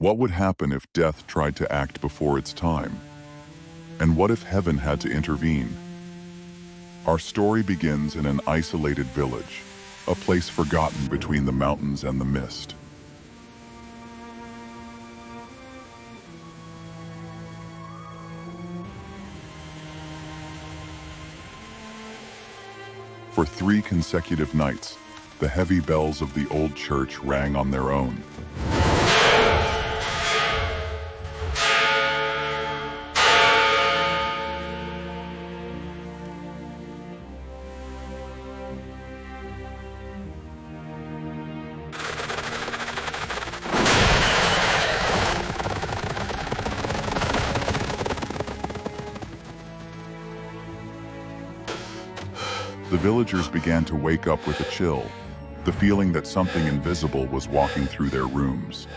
What would happen if death tried to act before its time? And what if heaven had to intervene? Our story begins in an isolated village, a place forgotten between the mountains and the mist. For 3 consecutive nights, the heavy bells of the old church rang on their own. The villagers began to wake up with a chill, the feeling that something invisible was walking through their rooms.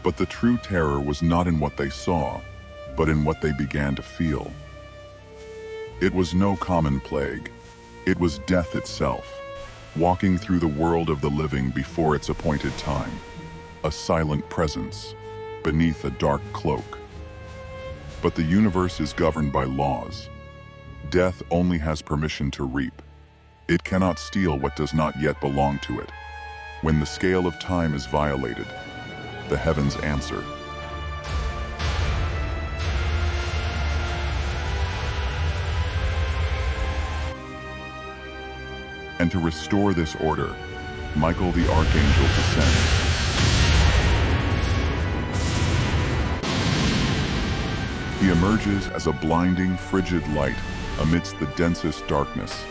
But the true terror was not in what they saw, but in what they began to feel. It was no common plague. It was death itself, walking through the world of the living before its appointed time. A silent presence beneath a dark cloak. But the universe is governed by laws. Death only has permission to reap. It cannot steal what does not yet belong to it. When the scale of time is violated, the heavens answer. And to restore this order, Michael the Archangel descends. He emerges as a blinding, frigid light amidst the densest darkness.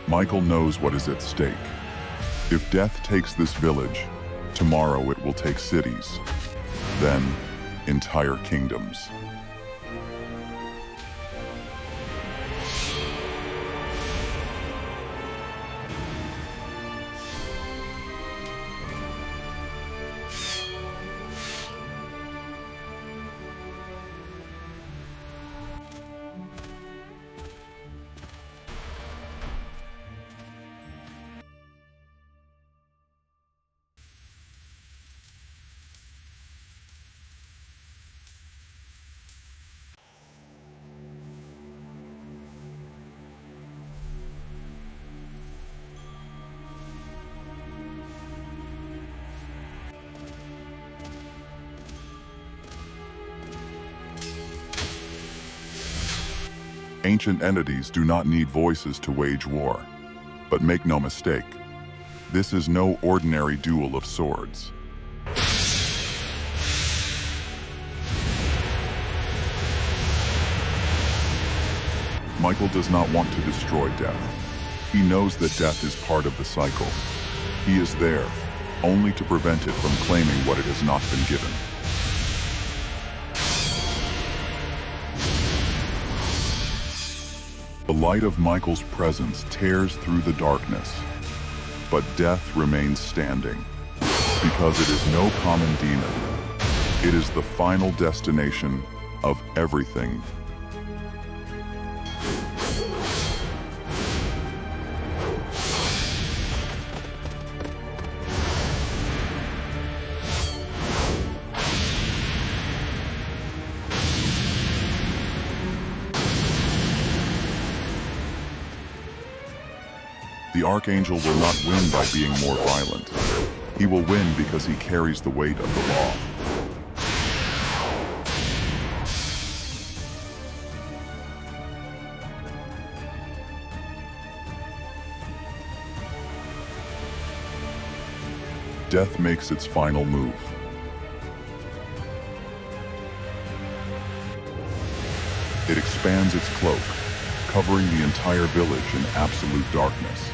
Michael knows what is at stake. If death takes this village, tomorrow it will take cities, then entire kingdoms. Ancient entities do not need voices to wage war. But make no mistake, this is no ordinary duel of swords. Michael does not want to destroy death. He knows that death is part of the cycle. He is there, only to prevent it from claiming what it has not been given. The light of Michael's presence tears through the darkness, but death remains standing, because it is no common demon. It is the final destination of everything. The Archangel will not win by being more violent. He will win because he carries the weight of the law. Death makes its final move. It expands its cloak, covering the entire village in absolute darkness.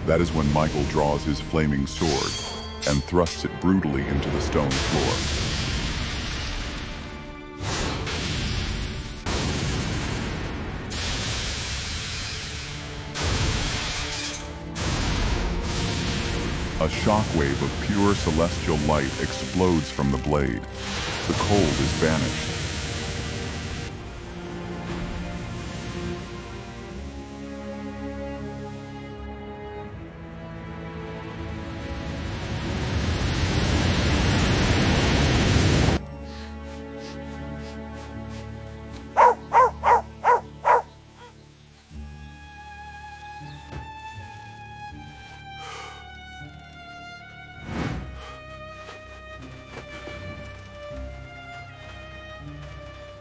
That is when Michael draws his flaming sword and thrusts it brutally into the stone floor. A shockwave of pure celestial light explodes from the blade. The cold is banished.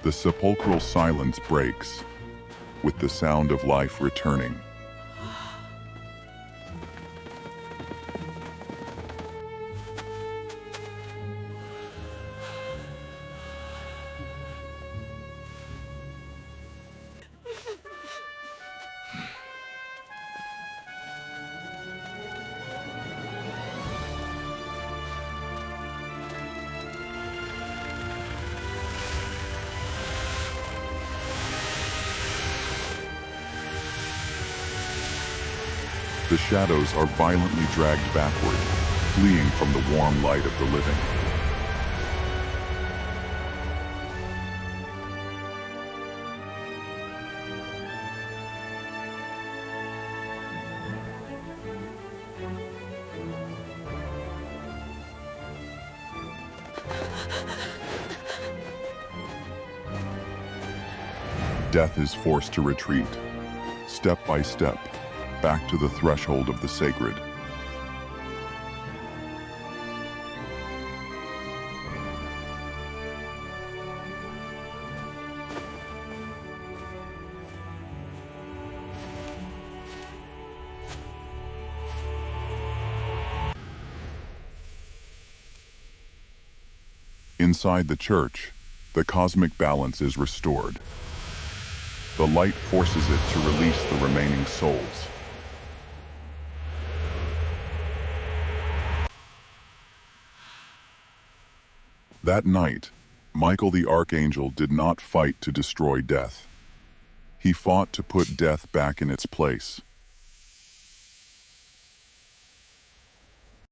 The sepulchral silence breaks, with the sound of life returning. The shadows are violently dragged backward, fleeing from the warm light of the living. Death is forced to retreat, step by step, back to the threshold of the sacred. Inside the church, the cosmic balance is restored. The light forces it to release the remaining souls. That night, Michael the Archangel did not fight to destroy death. He fought to put death back in its place.